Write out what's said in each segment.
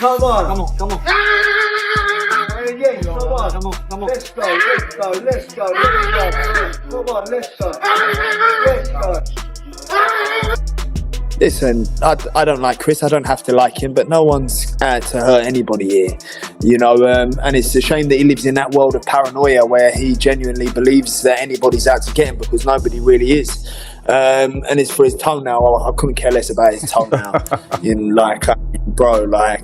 Come on. Come on, come on. Yeah, come on. Come on, come on. Let's go, let's go, let's go, let's go. Come on, let's go. Let's go. Listen, I don't like Chris. I don't have to like him, but no one's out to hurt anybody here, you know. And it's a shame that he lives in that world of paranoia where he genuinely believes that anybody's out to get him, because nobody really is. And it's for his toenail. I couldn't care less about his toenail. Bro, I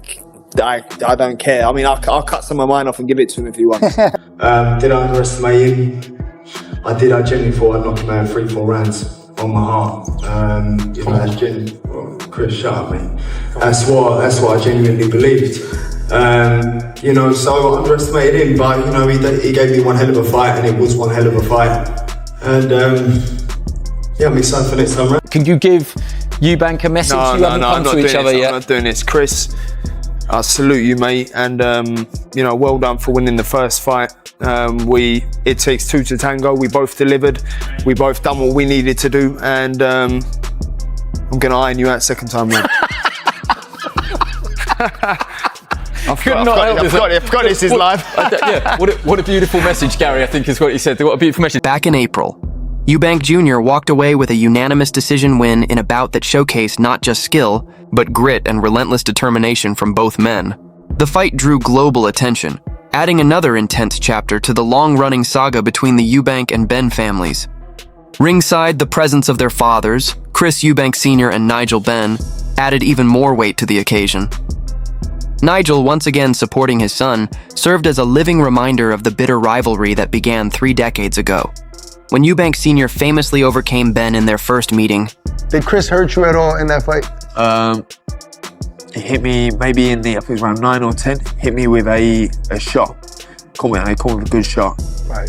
don't care. I mean, I'll cut some of mine off and give it to him if he wants. Did I underestimate him? I did. I genuinely thought I'd knock him out 3-4 rounds. On my heart, you know, that's genuinely, Chris, shut up, mate. That's what I genuinely believed. You know, so I underestimated him, but you know, he gave me one hell of a fight, and it was one hell of a fight. And yeah, I'm excited for next time round. Can you give Eubank a message? You haven't come to each other yet. I'm not doing this, Chris. I salute you, mate, and you know, well done for winning the first fight. It takes two to tango. We both delivered. We both done what we needed to do, and I'm gonna iron you out second time round. I forgot this is live. Yeah, what a beautiful message, Gary. I think is what he said. What a beautiful message. Back in April, Eubank Jr. walked away with a unanimous decision win in a bout that showcased not just skill, but grit and relentless determination from both men. The fight drew global attention, adding another intense chapter to the long-running saga between the Eubank and Benn families. Ringside, the presence of their fathers, Chris Eubank Sr. and Nigel Benn, added even more weight to the occasion. Nigel, once again supporting his son, served as a living reminder of the bitter rivalry that began 3 decades ago, when Eubank Sr. famously overcame Benn in their first meeting. Did Chris hurt you at all in that fight? He hit me maybe in the, I think it was around 9 or 10, hit me with a shot. They called it a good shot. Right.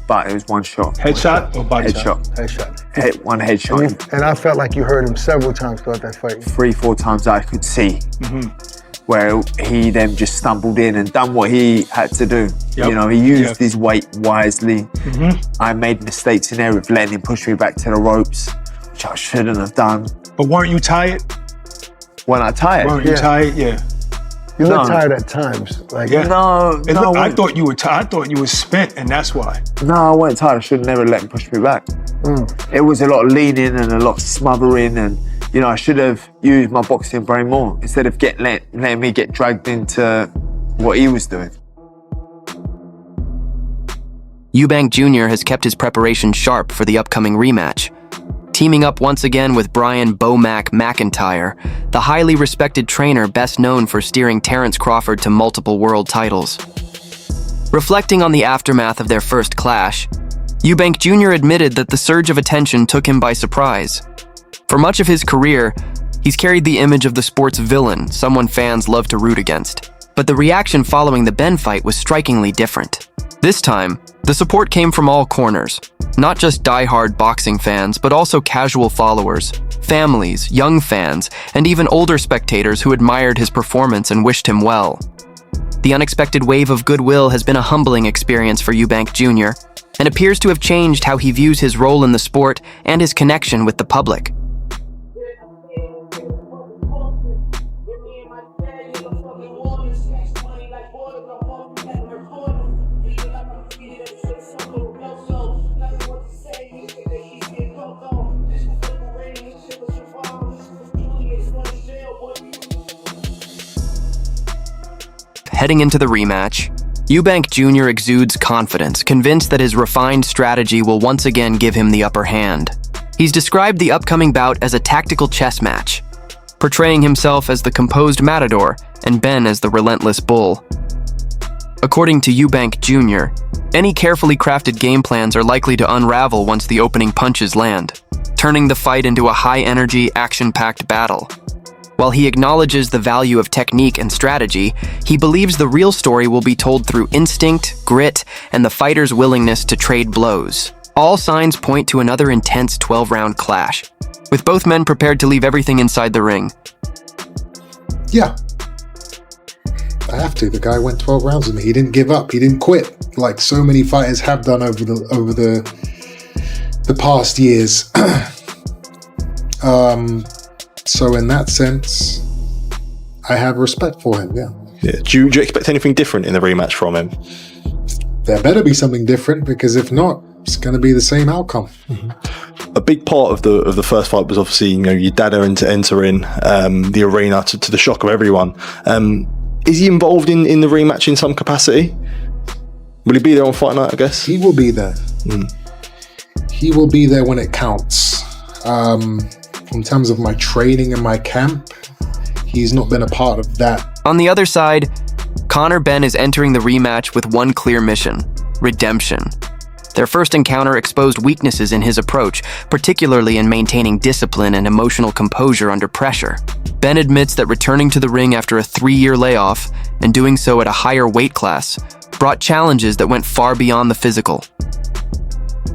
But it was one shot. Headshot or body shot? Headshot. One headshot. And I felt like you hurt him several times throughout that fight. 3-4 times I could see. Where he then just stumbled in and done what he had to do. Yep. You know, he used his weight wisely. I made mistakes in there with letting him push me back to the ropes, which I shouldn't have done. But weren't you tired? When I tired? Weren't you tired? Yeah. You look tired at times. Like, No. I thought you were tired. I thought you were spent, and that's why. No, I wasn't tired. I should have never let him push me back. It was a lot of leaning and a lot of smothering, and you know, I should have used my boxing brain more instead of letting me get dragged into what he was doing. Eubank Jr. has kept his preparation sharp for the upcoming rematch, teaming up once again with Brian Bo-Mac McIntyre, the highly respected trainer best known for steering Terence Crawford to multiple world titles. Reflecting on the aftermath of their first clash, Eubank Jr. admitted that the surge of attention took him by surprise. For much of his career, he's carried the image of the sport's villain, someone fans love to root against. But the reaction following the Benn fight was strikingly different. This time, the support came from all corners, not just die-hard boxing fans, but also casual followers, families, young fans, and even older spectators who admired his performance and wished him well. The unexpected wave of goodwill has been a humbling experience for Eubank Jr., and appears to have changed how he views his role in the sport and his connection with the public. Heading into the rematch, Eubank Jr. exudes confidence, convinced that his refined strategy will once again give him the upper hand. He's described the upcoming bout as a tactical chess match, portraying himself as the composed matador and Benn as the relentless bull. According to Eubank Jr., any carefully crafted game plans are likely to unravel once the opening punches land, turning the fight into a high-energy, action-packed battle. While he acknowledges the value of technique and strategy, he believes the real story will be told through instinct, grit, and the fighter's willingness to trade blows. All signs point to another intense 12-round clash, with both men prepared to leave everything inside the ring. Yeah. I have to. The guy went 12 rounds with me. He didn't give up. He didn't quit, like so many fighters have done over the past years. So in that sense, I have respect for him, yeah. Yeah. Do you expect anything different in the rematch from him? There better be something different, because if not, it's going to be the same outcome. A big part of the first fight was obviously, your dad having to enter in the arena to the shock of everyone. Is he involved in the rematch in some capacity? Will he be there on fight night, I guess? He will be there. He will be there when it counts. In terms of my training and my camp, he's not been a part of that. On the other side, Conor Benn is entering the rematch with one clear mission: redemption. Their first encounter exposed weaknesses in his approach, particularly in maintaining discipline and emotional composure under pressure. Benn admits that returning to the ring after a 3-year layoff, and doing so at a higher weight class, brought challenges that went far beyond the physical.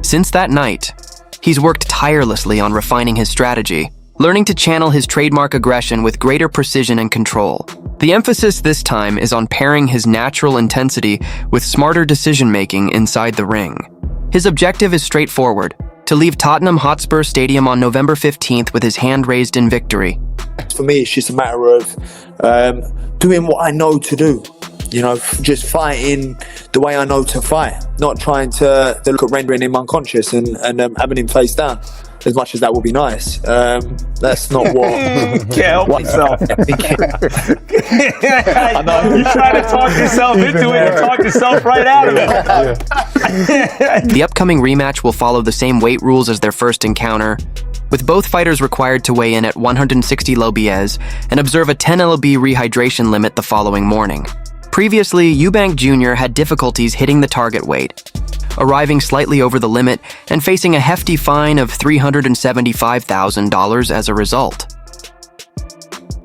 Since that night, he's worked tirelessly on refining his strategy, learning to channel his trademark aggression with greater precision and control. The emphasis this time is on pairing his natural intensity with smarter decision-making inside the ring. His objective is straightforward: to leave Tottenham Hotspur Stadium on November 15th with his hand raised in victory. For me, it's just a matter of doing what I know to do. Just fighting the way I know to fight, not trying to look at rendering him unconscious and having him face down. As much as that would be nice, that's not what. Can't help yourself. I know. You trying to talk yourself into it and talk yourself right out of it. The upcoming rematch will follow the same weight rules as their first encounter, with both fighters required to weigh in at 160 lbs and observe a 10 lb rehydration limit the following morning. Previously, Eubank Jr. had difficulties hitting the target weight, arriving slightly over the limit and facing a hefty fine of $375,000 as a result.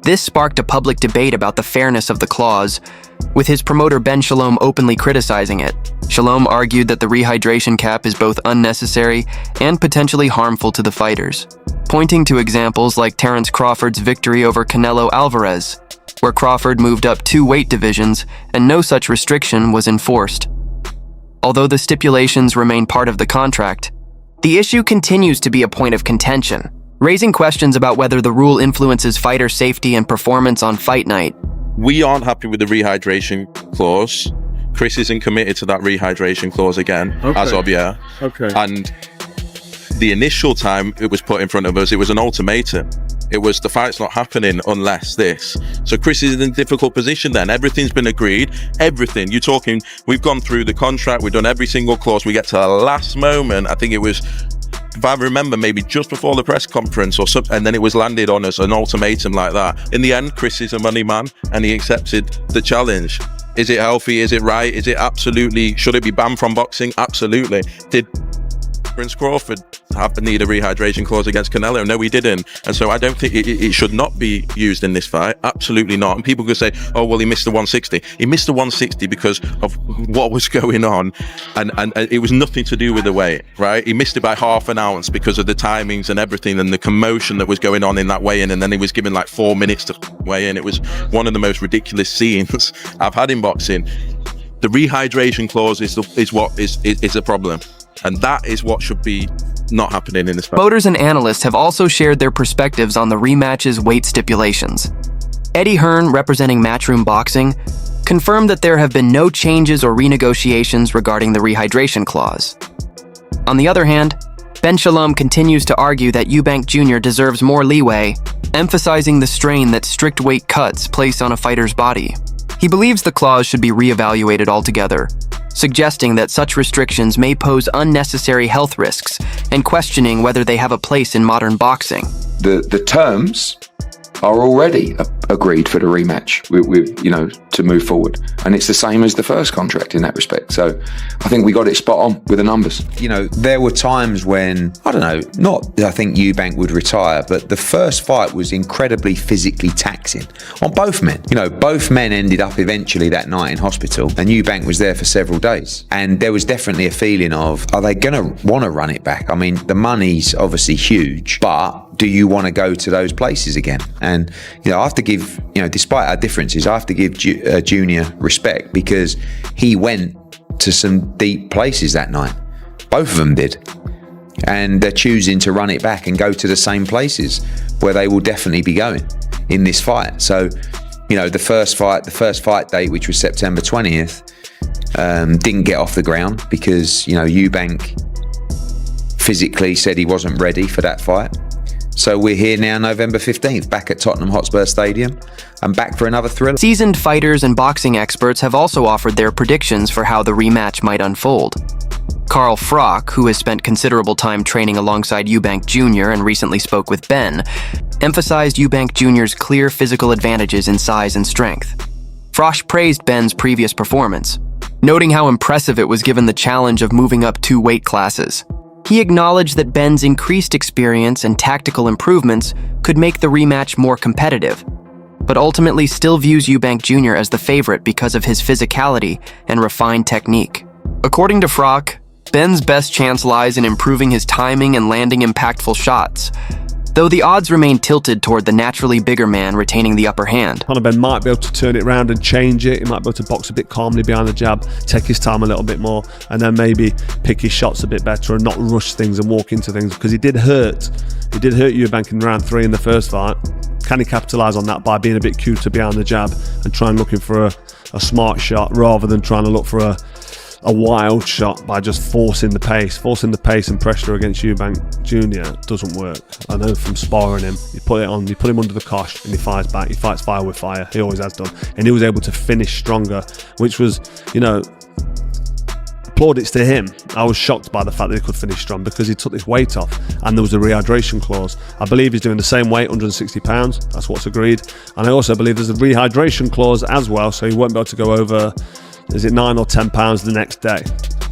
This sparked a public debate about the fairness of the clause, with his promoter Ben Shalom openly criticizing it. Shalom argued that the rehydration cap is both unnecessary and potentially harmful to the fighters, pointing to examples like Terence Crawford's victory over Canelo Alvarez, where Crawford moved up 2 weight divisions and no such restriction was enforced. Although the stipulations remain part of the contract, the issue continues to be a point of contention, raising questions about whether the rule influences fighter safety and performance on fight night. We aren't happy with the rehydration clause. Chris isn't committed to that rehydration clause again, as of yet. Okay. And the initial time it was put in front of us, it was an ultimatum. It was, the fight's not happening unless this. So Chris is in a difficult position then. Everything's been agreed. Everything. You're talking, we've gone through the contract, we've done every single clause. We get to the last moment. I think it was, if I remember, maybe just before the press conference or something, and then it was landed on us, an ultimatum like that. In the end, Chris is a money man and he accepted the challenge. Is it healthy? Is it right? Is it absolutely, should it be banned from boxing? Absolutely. Did Prince Crawford need a rehydration clause against Canelo? No, he didn't. And so I don't think it should not be used in this fight. Absolutely not. And people could say, oh, well, he missed the 160. He missed the 160 because of what was going on. And it was nothing to do with the weight, right? He missed it by half an ounce because of the timings and everything and the commotion that was going on in that weigh-in. And then he was given like 4 minutes to weigh in. It was one of the most ridiculous scenes I've had in boxing. The rehydration clause is what is a problem. And that is what should be not happening in this fight. Voters and analysts have also shared their perspectives on the rematch's weight stipulations. Eddie Hearn, representing Matchroom Boxing, confirmed that there have been no changes or renegotiations regarding the rehydration clause. On the other hand, Ben Shalom continues to argue that Eubank Jr. deserves more leeway, emphasizing the strain that strict weight cuts place on a fighter's body. He believes the clause should be reevaluated altogether, suggesting that such restrictions may pose unnecessary health risks and questioning whether they have a place in modern boxing. The terms are already agreed for the rematch with to move forward, and it's the same as the first contract in that respect. So I think we got it spot on with the numbers. There were times when I think Eubank would retire, but the first fight was incredibly physically taxing on both men. Both men ended up eventually that night in hospital, and Eubank was there for several days, and there was definitely a feeling of, are they going to want to run it back? I mean, the money's obviously huge, but do you want to go to those places again? And I have to give, despite our differences, I have to give Junior respect, because he went to some deep places that night. Both of them did, and they're choosing to run it back and go to the same places where they will definitely be going in this fight. So You know, the first fight date, which was September 20th, didn't get off the ground because, you know, Eubank physically said he wasn't ready for that fight. So we're here now, November 15th, back at Tottenham Hotspur Stadium, and back for another thriller. Seasoned fighters and boxing experts have also offered their predictions for how the rematch might unfold. Carl Frock, who has spent considerable time training alongside Eubank Jr. and recently spoke with Ben, emphasized Eubank Jr.'s clear physical advantages in size and strength. Frosch praised Ben's previous performance, noting how impressive it was given the challenge of moving up 2 weight classes. He acknowledged that Ben's increased experience and tactical improvements could make the rematch more competitive, but ultimately still views Eubank Jr. as the favorite because of his physicality and refined technique. According to Frock, Ben's best chance lies in improving his timing and landing impactful shots, though the odds remain tilted toward the naturally bigger man retaining the upper hand. Conor Benn might be able to turn it around and change it. He might be able to box a bit calmly behind the jab, take his time a little bit more, and then maybe pick his shots a bit better and not rush things and walk into things, because he did hurt Eubank in round 3 in the first fight. Can he capitalise on that by being a bit cuter behind the jab and trying looking for a smart shot rather than trying to look for a wild shot by just forcing the pace and pressure against Eubank Jr. doesn't work. I know from sparring him, you put him under the cosh and he fires back. He fights fire with fire. He always has done. And he was able to finish stronger, which was, you know, plaudits to him. I was shocked by the fact that he could finish strong because he took this weight off and there was a rehydration clause. I believe he's doing the same weight, 160 pounds. That's what's agreed. And I also believe there's a rehydration clause as well, so he won't be able to go over, is it 9 or 10 pounds the next day,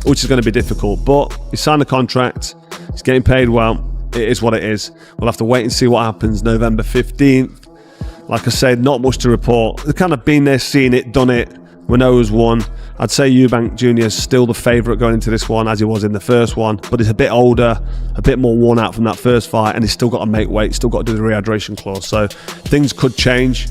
which is going to be difficult. But he signed the contract, he's getting paid well. It is what it is. We'll have to wait and see what happens November 15th. Like I said, not much to report. They've kind of been there, seen it, done it. We know who's won. I'd say Eubank Jr. is still the favourite going into this one, as he was in the first one, but he's a bit older, a bit more worn out from that first fight, and he's still got to make weight, still got to do the rehydration clause, so things could change.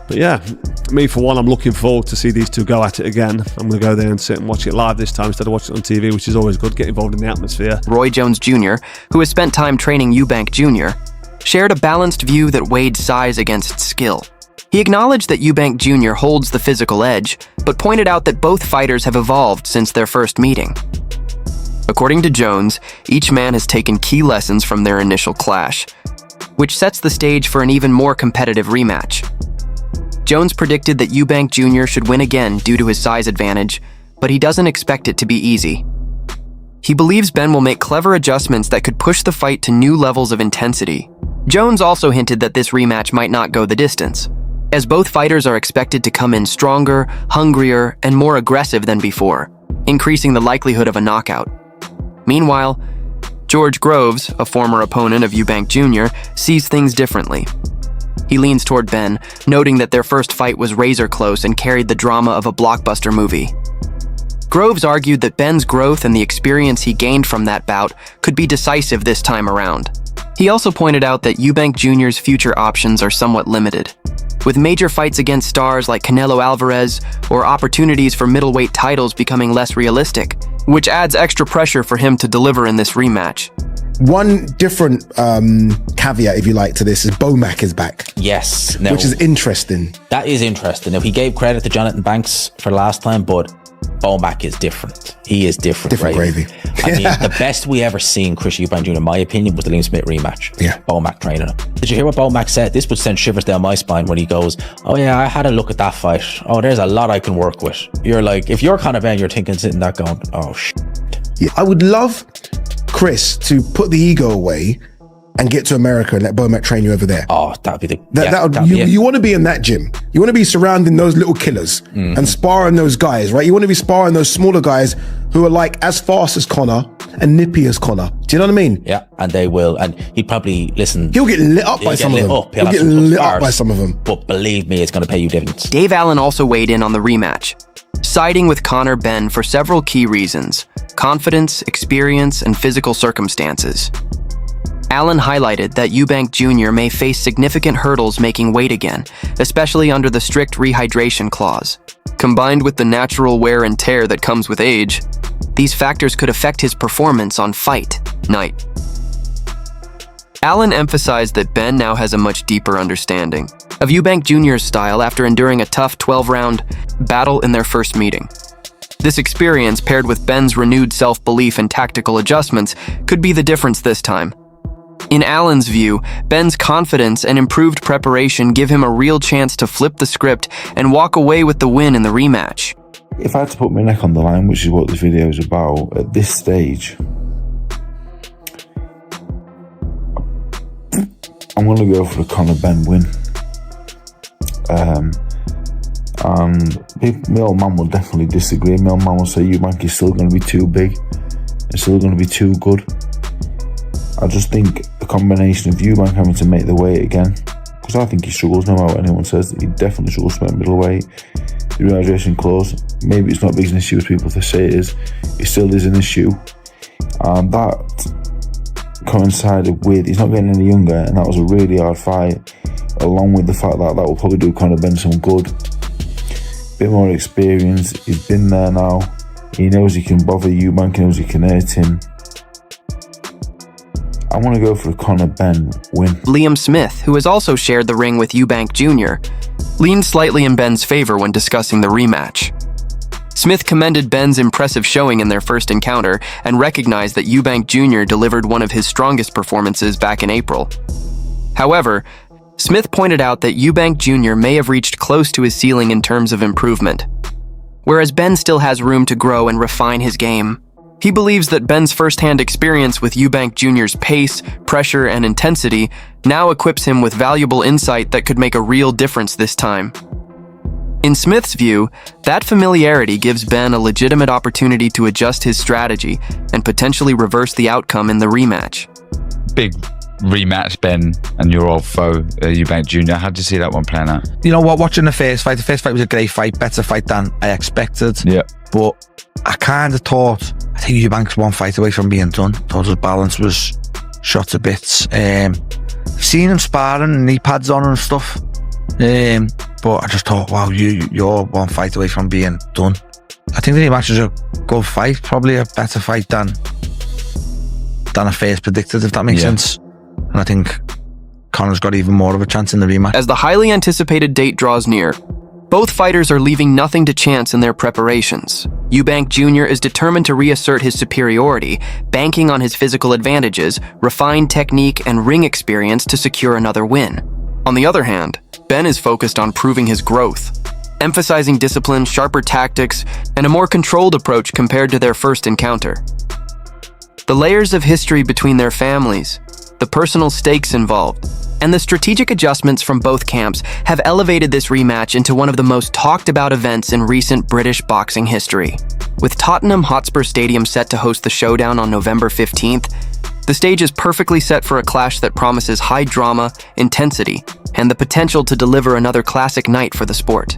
But yeah, me for one, I'm looking forward to see these two go at it again. I'm going to go there and sit and watch it live this time instead of watching it on TV, which is always good, get involved in the atmosphere. Roy Jones Jr., who has spent time training Eubank Jr., shared a balanced view that weighed size against skill. He acknowledged that Eubank Jr. holds the physical edge, but pointed out that both fighters have evolved since their first meeting. According to Jones, each man has taken key lessons from their initial clash, which sets the stage for an even more competitive rematch. Jones predicted that Eubank Jr. should win again due to his size advantage, but he doesn't expect it to be easy. He believes Ben will make clever adjustments that could push the fight to new levels of intensity. Jones also hinted that this rematch might not go the distance, as both fighters are expected to come in stronger, hungrier, and more aggressive than before, increasing the likelihood of a knockout. Meanwhile, George Groves, a former opponent of Eubank Jr., sees things differently. He leans toward Ben, noting that their first fight was razor close and carried the drama of a blockbuster movie. Groves argued that Ben's growth and the experience he gained from that bout could be decisive this time around. He also pointed out that Eubank Jr.'s future options are somewhat limited, with major fights against stars like Canelo Alvarez or opportunities for middleweight titles becoming less realistic, which adds extra pressure for him to deliver in this rematch. One different caveat, if you like, to this is Bomac is back. Yes. Which is interesting. That is interesting. Now, he gave credit to Jonathan Banks for last time, but Bomac is different. He is different. Different gravy. I mean, the best we ever seen Chris Eubank Jr., in my opinion, was the Liam Smith rematch. Yeah. Bomac training him. Did you hear what Bomac said? This would send shivers down my spine when he goes, "Oh yeah, I had a look at that fight. Oh, there's a lot I can work with." You're like, if you're Conor Benn, you're thinking, sitting there going, "Oh shit." Yeah, I would love Chris to put the ego away and get to America and let Bomac train you over there. Oh, that'd be the... You want to be in that gym. You want to be surrounding those little killers and sparring those guys, right? You want to be sparring those smaller guys who are like as fast as Conor and nippy as Conor. Do you know what I mean? Yeah, and they will. And he'd probably, listen... He'll get lit up by some of them. He'll get lit up by some of them. But believe me, it's going to pay you dividends. Dave Allen also weighed in on the rematch, siding with Conor Benn for several key reasons: confidence, experience, and physical circumstances. Allen highlighted that Eubank Jr. may face significant hurdles making weight again, especially under the strict rehydration clause. Combined with the natural wear and tear that comes with age, these factors could affect his performance on fight night. Allen emphasized that Ben now has a much deeper understanding. of Eubank Jr.'s style after enduring a tough 12-round battle in their first meeting. This experience, paired with Benn's renewed self-belief and tactical adjustments, could be the difference this time. In Allen's view, Benn's confidence and improved preparation give him a real chance to flip the script and walk away with the win in the rematch. If I had to put my neck on the line, which is what this video is about, at this stage, I'm going to go for a Conor Benn win. And my old man will definitely disagree. My old man will say Eubank is still going to be too big. It's still going to be too good. I just think a combination of Eubank having to make the weight again, because I think he struggles, no matter what anyone says, he definitely struggles to make middleweight. The rehydration clause, maybe it's not as big an issue as people say it is, it still is an issue. And that coincided with, he's not getting any younger, and that was a really hard fight, along with the fact that that will probably do Conor Benn some good. Bit more experience, he's been there now, he knows he can bother Eubank, he knows he can hurt him. I want to go for a Conor Benn win. Liam Smith, who has also shared the ring with Eubank Jr., leaned slightly in Benn's favor when discussing the rematch. Smith commended Benn's impressive showing in their first encounter and recognized that Eubank Jr. delivered one of his strongest performances back in April. However, Smith pointed out that Eubank Jr. may have reached close to his ceiling in terms of improvement, whereas Benn still has room to grow and refine his game. He believes that Benn's first-hand experience with Eubank Jr.'s pace, pressure, and intensity now equips him with valuable insight that could make a real difference this time. In Smith's view, that familiarity gives Benn a legitimate opportunity to adjust his strategy and potentially reverse the outcome in the rematch. Big rematch, Benn and your old foe, Eubank Jr. How did you see that one playing out? You know what, watching the first fight was a great fight, better fight than I expected. Yeah. But I kind of thought, I think Eubank's one fight away from being done. Thought his balance was shot to bits. Seen him sparring and knee pads on and stuff. But I just thought, wow, you're one fight away from being done. I think the rematch is a good fight, probably a better fight than I first predicted, if that makes sense. And I think Conor's got even more of a chance in the rematch. As the highly anticipated date draws near, both fighters are leaving nothing to chance in their preparations. Eubank Jr. is determined to reassert his superiority, banking on his physical advantages, refined technique, and ring experience to secure another win. On the other hand, Benn is focused on proving his growth, emphasizing discipline, sharper tactics, and a more controlled approach compared to their first encounter. The layers of history between their families, the personal stakes involved, and the strategic adjustments from both camps have elevated this rematch into one of the most talked about events in recent British boxing history. With Tottenham Hotspur Stadium set to host the Showdown on November 15th, the stage is perfectly set for a clash that promises high drama, intensity, and the potential to deliver another classic night for the sport.